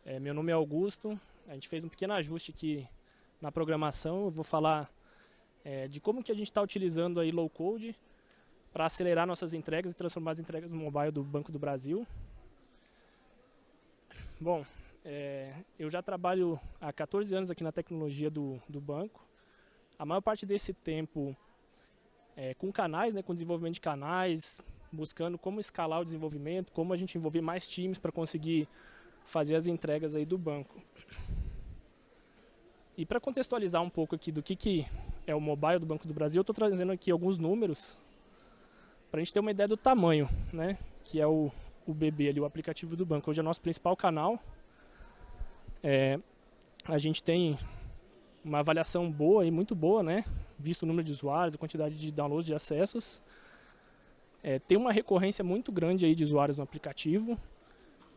Meu nome é Augusto, a gente fez um pequeno ajuste aqui na programação. Eu vou falar de como que a gente está utilizando aí low code para acelerar nossas entregas e transformar as entregas no mobile do Banco do Brasil. Bom, eu já trabalho há 14 anos aqui na tecnologia do banco. A maior parte desse tempo com canais, com desenvolvimento de canais, buscando como escalar o desenvolvimento, como a gente envolver mais times para conseguir fazer as entregas aí do banco. E para contextualizar um pouco aqui do que é o mobile do Banco do Brasil, eu estou trazendo aqui alguns números para a gente ter uma ideia do tamanho, que é o BB ali, o aplicativo do banco. Hoje é o nosso principal canal. A gente tem uma avaliação boa e muito boa, visto o número de usuários, a quantidade de downloads, de acessos. Tem uma recorrência muito grande aí de usuários no aplicativo,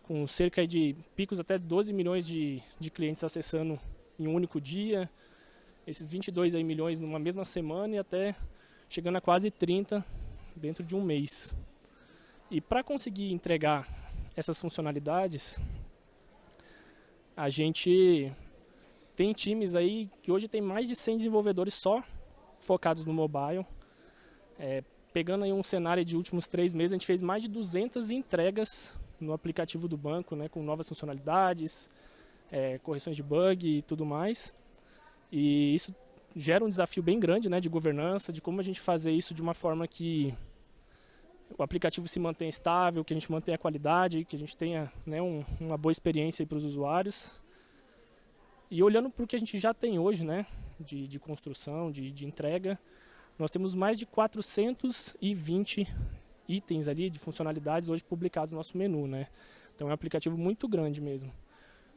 com cerca de picos até 12 milhões de clientes acessando em um único dia, esses 22 aí milhões numa mesma semana e até chegando a quase 30 dentro de um mês. E para conseguir entregar essas funcionalidades, a gente tem times aí que hoje tem mais de 100 desenvolvedores só focados no mobile. Pegando aí um cenário de últimos 3 meses, a gente fez mais de 200 entregas no aplicativo do banco, com novas funcionalidades, correções de bug e tudo mais. E isso gera um desafio bem grande, de governança, de como a gente fazer isso de uma forma que o aplicativo se mantenha estável, que a gente mantenha a qualidade, que a gente tenha uma boa experiência para os usuários. E olhando para o que a gente já tem hoje, de construção, de entrega, nós temos mais de 420 itens ali de funcionalidades hoje publicados no nosso menu, Então é um aplicativo muito grande mesmo.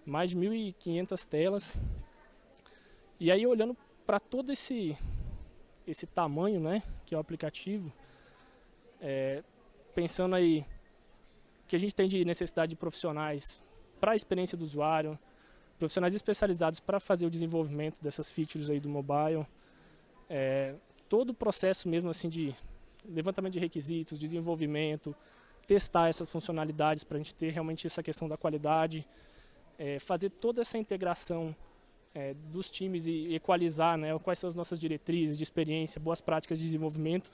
Mais de 1.500 telas. E aí olhando para todo esse tamanho, que é o aplicativo, pensando aí que a gente tem de necessidade de profissionais para a experiência do usuário, profissionais especializados para fazer o desenvolvimento dessas features aí do mobile, todo o processo mesmo assim de levantamento de requisitos, desenvolvimento, testar essas funcionalidades para a gente ter realmente essa questão da qualidade, fazer toda essa integração dos times e equalizar quais são as nossas diretrizes de experiência, boas práticas de desenvolvimento,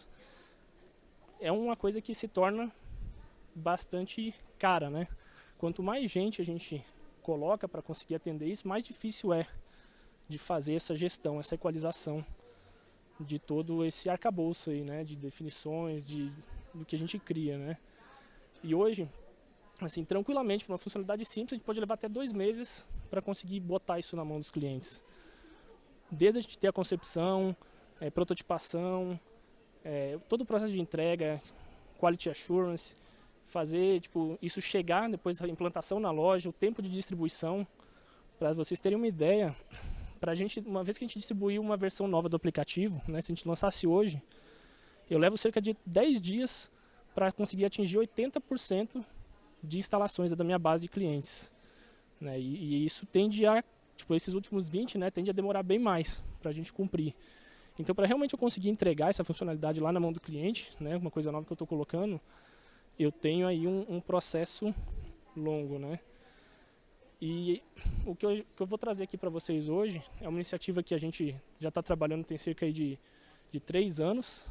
é uma coisa que se torna bastante cara, Quanto mais gente a gente coloca para conseguir atender isso, mais difícil é de fazer essa gestão, essa equalização de todo esse arcabouço aí, de definições, do que a gente cria, E hoje, assim, tranquilamente, para uma funcionalidade simples, a gente pode levar até 2 meses para conseguir botar isso na mão dos clientes. Desde a gente ter a concepção, prototipação, todo o processo de entrega, quality assurance, fazer isso chegar depois da implantação na loja, o tempo de distribuição, para vocês terem uma ideia. Pra gente, uma vez que a gente distribuir uma versão nova do aplicativo, se a gente lançasse hoje, eu levo cerca de 10 dias para conseguir atingir 80% de instalações da minha base de clientes. E isso tende a, esses últimos 20, tende a demorar bem mais para a gente cumprir. Então, para realmente eu conseguir entregar essa funcionalidade lá na mão do cliente, uma coisa nova que eu estou colocando, eu tenho aí um processo longo, E o que eu vou trazer aqui para vocês hoje é uma iniciativa que a gente já está trabalhando tem cerca de 3 anos,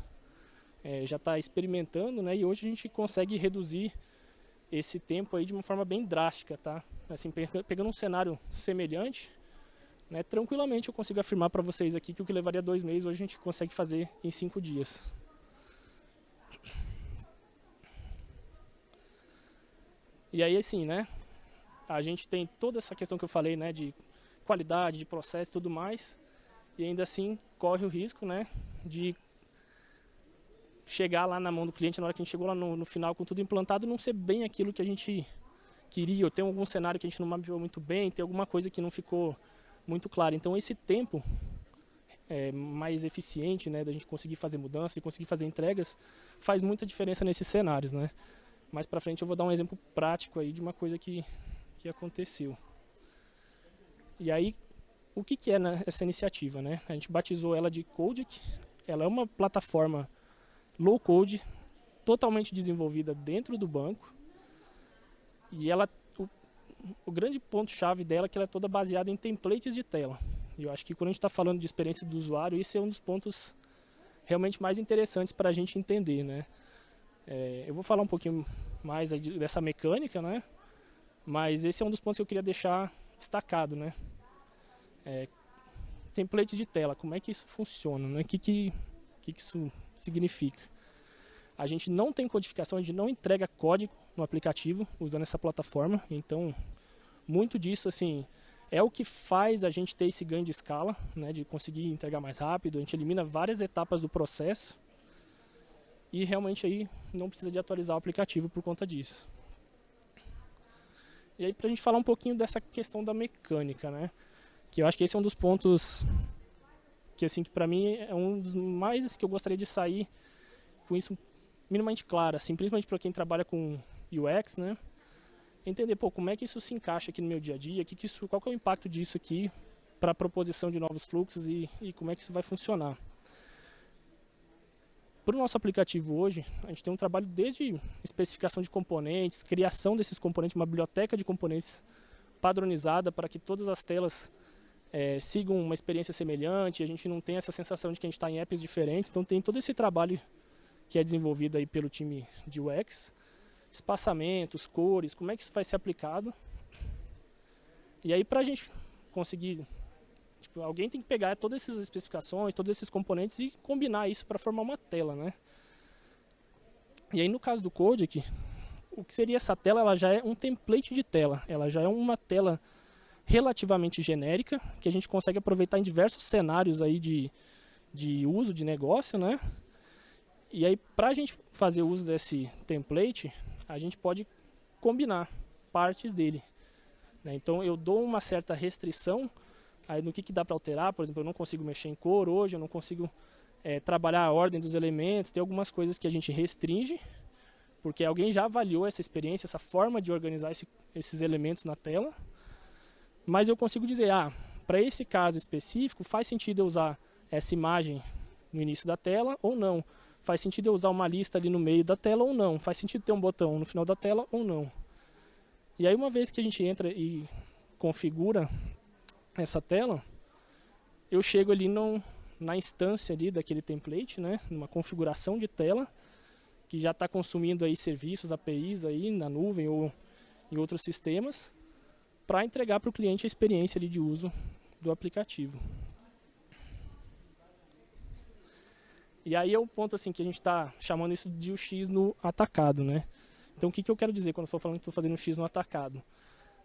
já está experimentando, e hoje a gente consegue reduzir esse tempo aí de uma forma bem drástica, tá? Assim, pegando um cenário semelhante, tranquilamente eu consigo afirmar para vocês aqui que o que levaria 2 meses, hoje a gente consegue fazer em 5 dias. E aí assim, a gente tem toda essa questão que eu falei, de qualidade, de processo e tudo mais, e ainda assim corre o risco, de chegar lá na mão do cliente, na hora que a gente chegou lá no final com tudo implantado, não ser bem aquilo que a gente queria, ou tem algum cenário que a gente não mapeou muito bem, tem alguma coisa que não ficou muito clara. Então esse tempo mais eficiente, da gente conseguir fazer mudanças e conseguir fazer entregas, faz muita diferença nesses cenários, Mais pra frente eu vou dar um exemplo prático aí de uma coisa que aconteceu. E aí, o que é essa iniciativa, A gente batizou ela de Codic. Ela é uma plataforma low code, totalmente desenvolvida dentro do banco. E ela o grande ponto-chave dela é que ela é toda baseada em templates de tela. E eu acho que quando a gente está falando de experiência do usuário, esse é um dos pontos realmente mais interessantes para a gente entender, né? Eu vou falar um pouquinho mais dessa mecânica, né? Mas esse é um dos pontos que eu queria deixar destacado, né? Template de tela, como é que isso funciona, né? O que isso significa? A gente não tem codificação, a gente não entrega código no aplicativo usando essa plataforma, então muito disso assim é o que faz a gente ter esse ganho de escala, né, de conseguir entregar mais rápido. A gente elimina várias etapas do processo e realmente aí não precisa de atualizar o aplicativo por conta disso. E aí, para a gente falar um pouquinho dessa questão da mecânica, né, que eu acho que esse é um dos pontos que assim que para mim é um dos mais que eu gostaria de sair com isso minimamente claro, assim, principalmente para quem trabalha com UX, né? Entender, pô, como é que isso se encaixa aqui no meu dia a dia, qual que é o impacto disso aqui para a proposição de novos fluxos e como é que isso vai funcionar. Para o nosso aplicativo hoje, a gente tem um trabalho desde especificação de componentes, criação desses componentes, uma biblioteca de componentes padronizada para que todas as telas sigam uma experiência semelhante, a gente não tem essa sensação de que a gente está em apps diferentes, então tem todo esse trabalho que é desenvolvido aí pelo time de UX, espaçamentos, cores, como é que isso vai ser aplicado. E aí para a gente conseguir, tipo, alguém tem que pegar todas essas especificações, todos esses componentes e combinar isso para formar uma tela, né? E aí no caso do Code, o que seria essa tela, ela já é um template de tela, ela já é uma tela relativamente genérica, que a gente consegue aproveitar em diversos cenários aí de uso de negócio, né? E aí, para a gente fazer uso desse template, a gente pode combinar partes dele, né? Então, eu dou uma certa restrição aí no que dá para alterar. Por exemplo, eu não consigo mexer em cor hoje, eu não consigo trabalhar a ordem dos elementos. Tem algumas coisas que a gente restringe, porque alguém já avaliou essa experiência, essa forma de organizar esses elementos na tela. Mas eu consigo dizer, para esse caso específico, faz sentido eu usar essa imagem no início da tela ou não. Faz sentido eu usar uma lista ali no meio da tela ou não. Faz sentido ter um botão no final da tela ou não. E aí, uma vez que a gente entra e configura essa tela, eu chego ali na instância ali daquele template, né, numa configuração de tela, que já está consumindo aí serviços, APIs aí na nuvem ou em outros sistemas, para entregar para o cliente a experiência ali de uso do aplicativo. E aí é o ponto assim que a gente está chamando isso de UX no atacado, né? Então o que eu quero dizer quando eu estou falando que estou fazendo UX no atacado?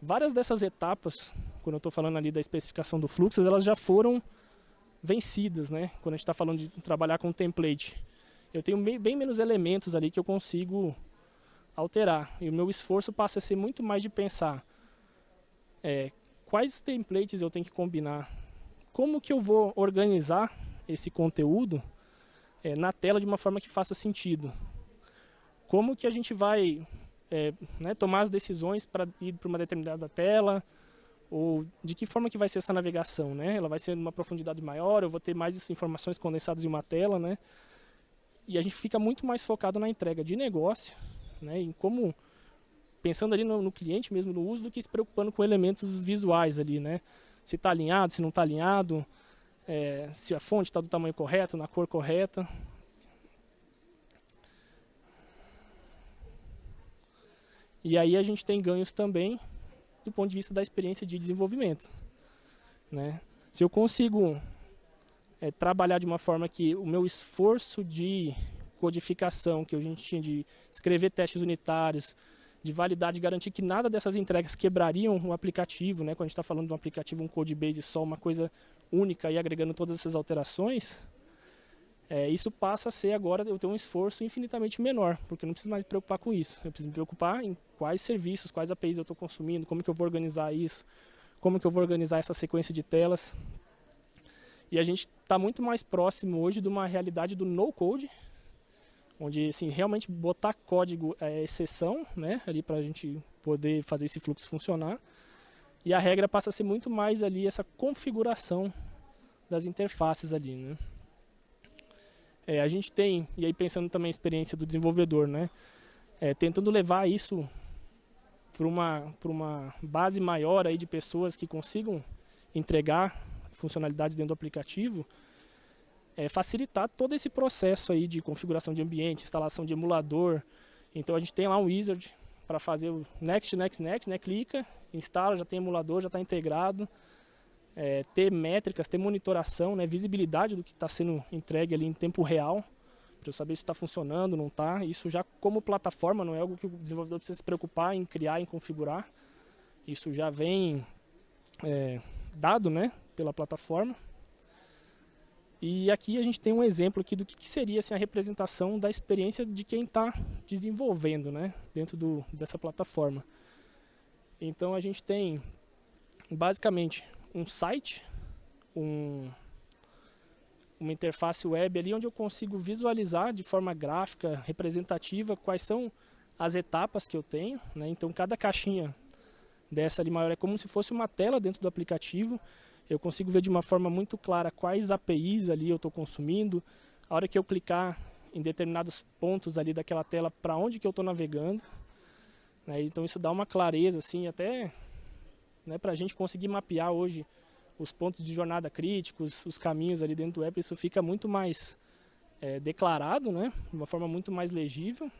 Várias dessas etapas, quando eu estou falando ali da especificação do fluxo, elas já foram vencidas, né? Quando a gente está falando de trabalhar com template. Eu tenho bem menos elementos ali que eu consigo alterar. E o meu esforço passa a ser muito mais de pensar quais templates eu tenho que combinar, como que eu vou organizar esse conteúdo na tela de uma forma que faça sentido. Como que a gente vai tomar as decisões para ir para uma determinada tela, ou de que forma que vai ser essa navegação, né? Ela vai ser numa profundidade maior, eu vou ter mais informações condensadas em uma tela, né? E a gente fica muito mais focado na entrega de negócio, né? Em como, pensando ali no cliente mesmo, no uso, do que se preocupando com elementos visuais ali, né? Se está alinhado, se não está alinhado, se a fonte está do tamanho correto, na cor correta. E aí a gente tem ganhos também do ponto de vista da experiência de desenvolvimento, né? Se eu consigo trabalhar de uma forma que o meu esforço de codificação, que a gente tinha de escrever testes unitários, de validar, de garantir que nada dessas entregas quebrariam o aplicativo, né? Quando a gente está falando de um aplicativo, um code base só, uma coisa única e agregando todas essas alterações, isso passa a ser agora, eu tenho um esforço infinitamente menor, porque eu não preciso mais me preocupar com isso. Eu preciso me preocupar em quais serviços, quais APIs eu estou consumindo, como que eu vou organizar isso, como que eu vou organizar essa sequência de telas. E a gente está muito mais próximo hoje de uma realidade do no-code, onde assim, realmente botar código é exceção, né, ali para a gente poder fazer esse fluxo funcionar. E a regra passa a ser muito mais ali essa configuração das interfaces ali, né. A gente tem, e aí pensando também a experiência do desenvolvedor, né, tentando levar isso por uma base maior aí de pessoas que consigam entregar funcionalidades dentro do aplicativo, facilitar todo esse processo aí de configuração de ambiente, instalação de emulador. Então a gente tem lá um wizard para fazer o next, next, next, né? Clica, instala, já tem emulador, já está integrado. Ter métricas, ter monitoração, né? Visibilidade do que está sendo entregue ali em tempo real, para eu saber se está funcionando, não está. Isso já como plataforma, não é algo que o desenvolvedor precisa se preocupar em criar, em configurar. Isso já vem dado, né, pela plataforma. E aqui a gente tem um exemplo aqui do que seria assim, a representação da experiência de quem está desenvolvendo, né, dentro dessa plataforma. Então a gente tem basicamente um site, uma interface web ali onde eu consigo visualizar de forma gráfica, representativa, quais são as etapas que eu tenho, né? Então cada caixinha dessa ali maior é como se fosse uma tela dentro do aplicativo. Eu consigo ver de uma forma muito clara quais APIs ali eu estou consumindo, a hora que eu clicar em determinados pontos ali daquela tela, para onde que eu estou navegando, né? Então isso dá uma clareza assim, até, né, para a gente conseguir mapear hoje os pontos de jornada críticos, os caminhos ali dentro do app, isso fica muito mais declarado, né, de uma forma muito mais legível.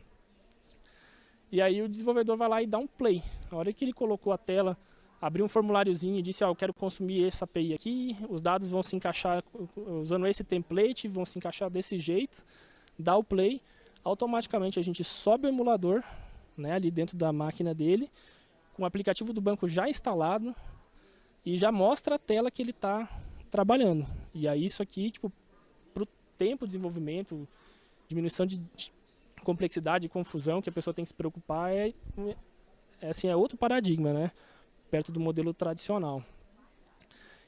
E aí o desenvolvedor vai lá e dá um play. Na hora que ele colocou a tela, abriu um formuláriozinho e disse, eu quero consumir essa API aqui, os dados vão se encaixar usando esse template, vão se encaixar desse jeito, dá o play, automaticamente a gente sobe o emulador, né, ali dentro da máquina dele, com o aplicativo do banco já instalado, e já mostra a tela que ele está trabalhando. E aí isso aqui, tipo, para o tempo de desenvolvimento, diminuição de complexidade e confusão que a pessoa tem que se preocupar, assim, é outro paradigma, né? Perto do modelo tradicional.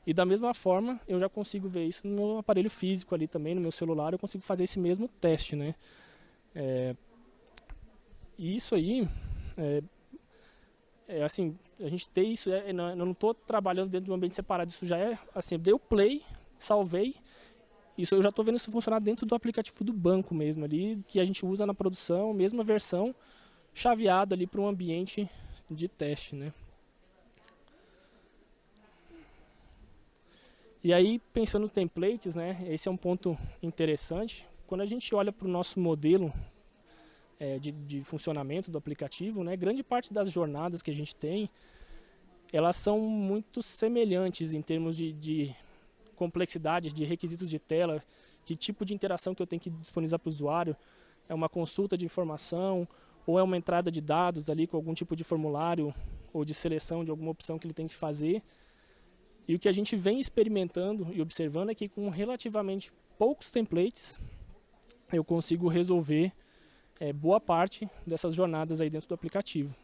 E da mesma forma, eu já consigo ver isso no meu aparelho físico ali também, no meu celular, eu consigo fazer esse mesmo teste, né? E isso aí, assim, a gente tem isso, eu não estou trabalhando dentro de um ambiente separado, isso já é, assim, dei o play, salvei, isso eu já estou vendo isso funcionar dentro do aplicativo do banco mesmo ali, que a gente usa na produção, mesma versão, chaveado ali para um ambiente de teste, né? E aí, pensando em templates, né, esse é um ponto interessante. Quando a gente olha para o nosso modelo de funcionamento do aplicativo, né, grande parte das jornadas que a gente tem, elas são muito semelhantes em termos de complexidade, de requisitos de tela, que tipo de interação que eu tenho que disponibilizar para o usuário. É uma consulta de informação, ou é uma entrada de dados ali com algum tipo de formulário, ou de seleção de alguma opção que ele tem que fazer. E o que a gente vem experimentando e observando é que com relativamente poucos templates, eu consigo resolver boa parte dessas jornadas aí dentro do aplicativo.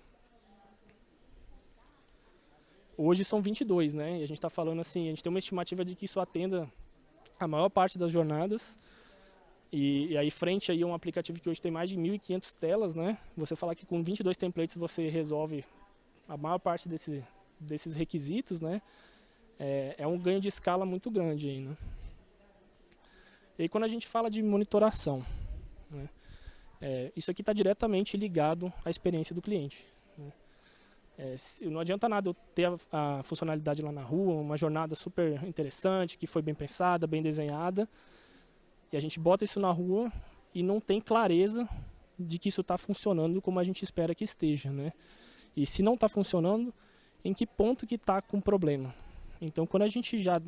Hoje são 22, né? E a gente está falando assim, a gente tem uma estimativa de que isso atenda a maior parte das jornadas. E aí frente aí a um aplicativo que hoje tem mais de 1.500 telas, né? Você falar que com 22 templates você resolve a maior parte desses requisitos, né? É um ganho de escala muito grande aí, né? E aí quando a gente fala de monitoração, né? Isso aqui está diretamente ligado à experiência do cliente, né? Não adianta nada eu ter a funcionalidade lá na rua, uma jornada super interessante, que foi bem pensada, bem desenhada, e a gente bota isso na rua e não tem clareza de que isso está funcionando como a gente espera que esteja, né? E se não está funcionando, em que ponto que está com problema? Então, quando a gente já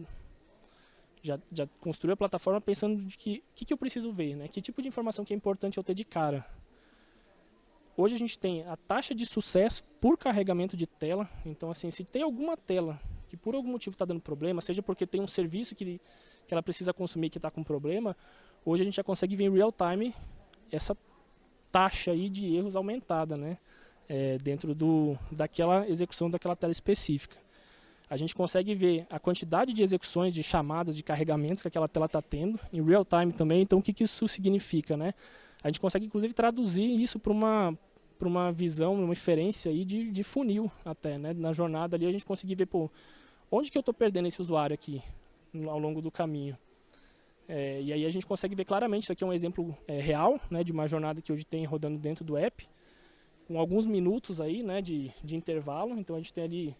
construiu a plataforma pensando de que eu preciso ver, né? Que tipo de informação que é importante eu ter de cara. Hoje a gente tem a taxa de sucesso por carregamento de tela. Então, assim, se tem alguma tela que por algum motivo está dando problema, seja porque tem um serviço que ela precisa consumir que está com problema, hoje a gente já consegue ver em real time essa taxa aí de erros aumentada, né? Dentro daquela execução daquela tela específica. A gente consegue ver a quantidade de execuções, de chamadas, de carregamentos que aquela tela está tendo, em real time também. Então, o que isso significa, né? A gente consegue, inclusive, traduzir isso para uma visão, uma inferência aí de funil até, né? Na jornada ali a gente conseguir ver, pô, onde que eu estou perdendo esse usuário aqui ao longo do caminho. E aí a gente consegue ver claramente, isso aqui é um exemplo real, né, de uma jornada que hoje tem rodando dentro do app, com alguns minutos aí, né, de intervalo. Então a gente tem ali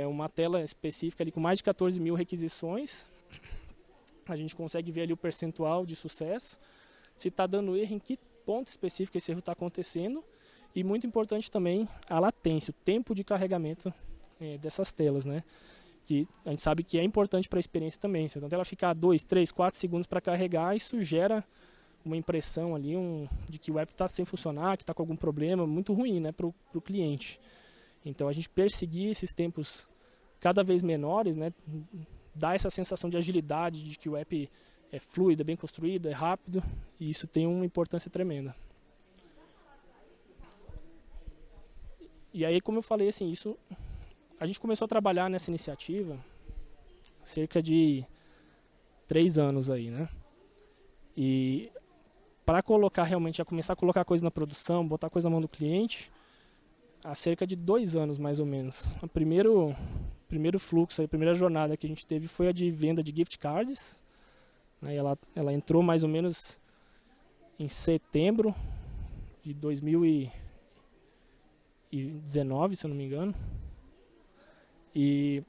uma tela específica ali com mais de 14 mil requisições. A gente consegue ver ali o percentual de sucesso, se está dando erro, em que ponto específico esse erro está acontecendo, e muito importante também a latência, o tempo de carregamento dessas telas, né? Que a gente sabe que é importante para a experiência também. Se a tela ficar 2, 3, 4 segundos para carregar, isso gera uma impressão ali de que o app está sem funcionar, que está com algum problema muito ruim, né, para o cliente. Então a gente perseguir esses tempos cada vez menores, né, dá essa sensação de agilidade, de que o app é fluido, é bem construído, é rápido, e isso tem uma importância tremenda. E aí, como eu falei, assim, a gente começou a trabalhar nessa iniciativa cerca de 3 anos aí, né? E para colocar realmente, já começar a colocar coisa na produção, botar coisa na mão do cliente, há cerca de 2 anos mais ou menos. O primeiro fluxo, a primeira jornada que a gente teve foi a de venda de gift cards. Né? Ela entrou mais ou menos em setembro de 2019, se eu não me engano. E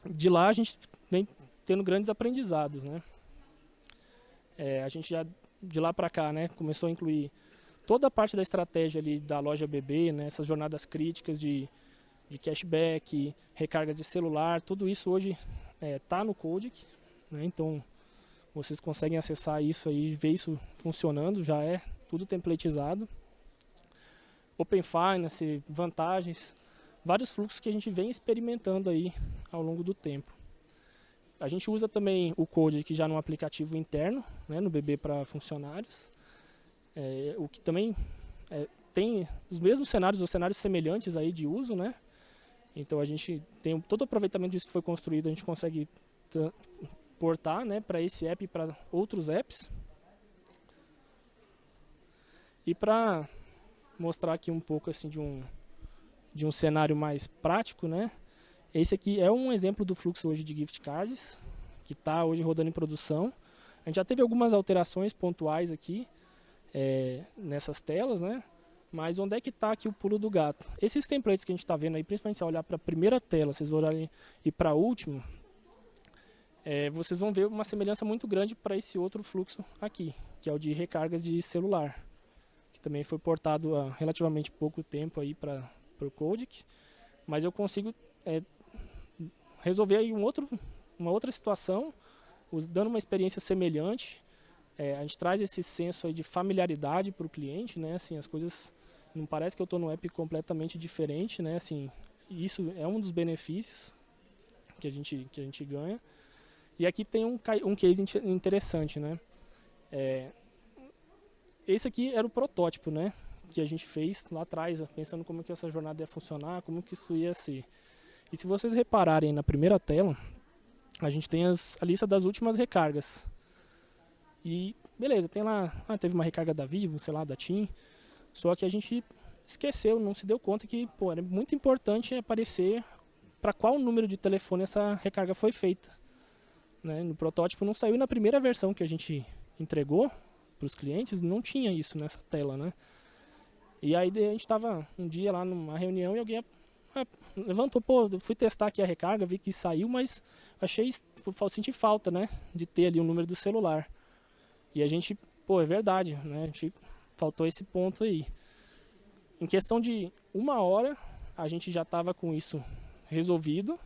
de lá a gente vem tendo grandes aprendizados, né? A gente já de lá para cá, né, começou a incluir toda a parte da estratégia ali da loja BB, né, essas jornadas críticas de cashback, recargas de celular, tudo isso hoje está no Codic, né? Então vocês conseguem acessar isso aí, ver isso funcionando, já é tudo templatizado. Open Finance, vantagens, vários fluxos que a gente vem experimentando aí ao longo do tempo. A gente usa também o Codic já no aplicativo interno, né, no BB para funcionários, o que também tem os mesmos cenários, os cenários semelhantes aí de uso, né? Então a gente tem todo o aproveitamento disso que foi construído, a gente consegue portar, né, para esse app e para outros apps. E para mostrar aqui um pouco assim de um cenário mais prático, né? Esse aqui é um exemplo do fluxo hoje de gift cards, que está hoje rodando em produção. A gente já teve algumas alterações pontuais aqui nessas telas, né? Mas onde é que está aqui o pulo do gato? Esses templates que a gente está vendo aí, principalmente se olhar para a primeira tela, vocês olharem e para a última, vocês vão ver uma semelhança muito grande para esse outro fluxo aqui, que é o de recargas de celular, que também foi portado há relativamente pouco tempo aí para o Codic, mas eu consigo resolver aí uma outra situação, dando uma experiência semelhante. A gente traz esse senso aí de familiaridade para o cliente, né? Assim, as coisas não parece que eu estou num app completamente diferente, né? Assim, isso é um dos benefícios que a gente ganha. E aqui tem um case interessante, né? Esse aqui era o protótipo, né, que a gente fez lá atrás, pensando como que essa jornada ia funcionar, como que isso ia ser. E se vocês repararem na primeira tela, a gente tem a lista das últimas recargas. E beleza, tem lá, teve uma recarga da Vivo, sei lá, da TIM, só que a gente esqueceu, não se deu conta que era muito importante aparecer para qual número de telefone essa recarga foi feita. Né? No protótipo não saiu, na primeira versão que a gente entregou para os clientes, não tinha isso nessa tela, né? E aí a gente estava um dia lá numa reunião e alguém levantou, eu fui testar aqui a recarga, vi que saiu, mas senti falta, né, de ter ali o número do celular. E a gente, é verdade, né, a gente faltou esse ponto aí. Em questão de 1 hora, a gente já estava com isso resolvido,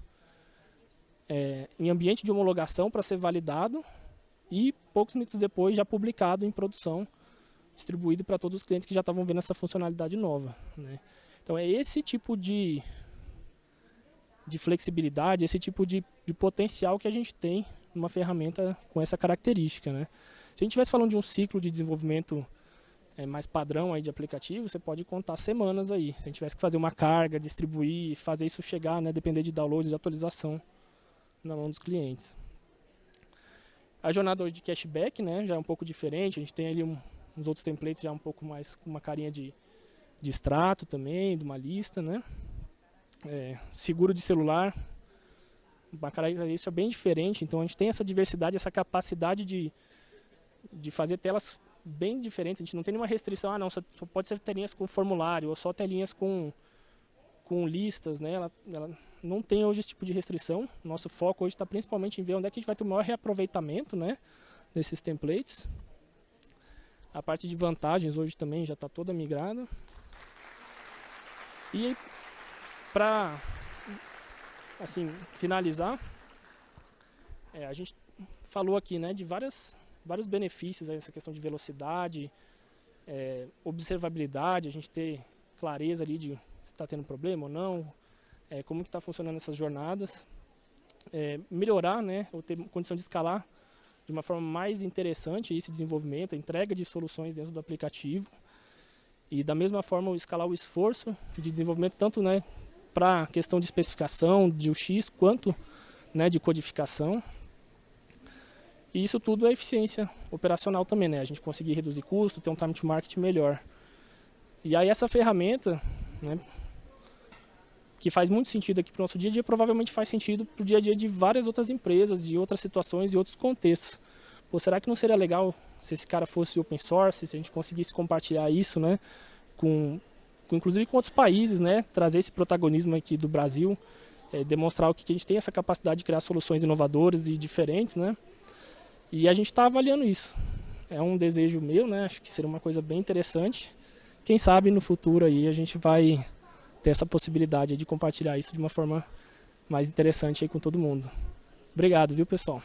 em ambiente de homologação para ser validado, e poucos minutos depois já publicado em produção, distribuído para todos os clientes que já estavam vendo essa funcionalidade nova, né? Então é esse tipo de flexibilidade, esse tipo de potencial que a gente tem numa ferramenta com essa característica, né? Se a gente estivesse falando de um ciclo de desenvolvimento mais padrão aí de aplicativo, você pode contar semanas aí. Se a gente tivesse que fazer uma carga, distribuir, fazer isso chegar, né, depender de downloads e atualização na mão dos clientes. A jornada hoje de cashback, né, já é um pouco diferente. A gente tem ali uns outros templates já um pouco mais com uma carinha de extrato também, de uma lista, né? Seguro de celular, uma característica bem diferente. Então a gente tem essa diversidade, essa capacidade de fazer telas bem diferentes. A gente não tem nenhuma restrição, não, só pode ser telinhas com formulário ou só telinhas com listas, né? Ela não tem hoje esse tipo de restrição. Nosso foco hoje está principalmente em ver onde é que a gente vai ter o maior reaproveitamento, né, desses templates. A parte de vantagens hoje também já está toda migrada. E para assim, finalizar, a gente falou aqui, né, de vários benefícios, essa questão de velocidade, observabilidade, a gente ter clareza ali de se está tendo problema ou não, como que está funcionando essas jornadas, melhorar, né, ou ter condição de escalar de uma forma mais interessante esse desenvolvimento, a entrega de soluções dentro do aplicativo, e da mesma forma escalar o esforço de desenvolvimento tanto, né, para a questão de especificação, de UX, quanto, né, de codificação. E isso tudo é eficiência operacional também, né? A gente conseguir reduzir custo, ter um time to market melhor. E aí essa ferramenta, né, que faz muito sentido aqui para o nosso dia a dia, provavelmente faz sentido para o dia a dia de várias outras empresas, de outras situações e outros contextos. Pô, será que não seria legal se esse cara fosse open source, se a gente conseguisse compartilhar isso, né, inclusive com outros países, né, trazer esse protagonismo aqui do Brasil, demonstrar o que a gente tem essa capacidade de criar soluções inovadoras e diferentes, né? E a gente está avaliando isso. É um desejo meu, né? Acho que seria uma coisa bem interessante. Quem sabe no futuro aí a gente vai ter essa possibilidade de compartilhar isso de uma forma mais interessante aí com todo mundo. Obrigado, viu, pessoal?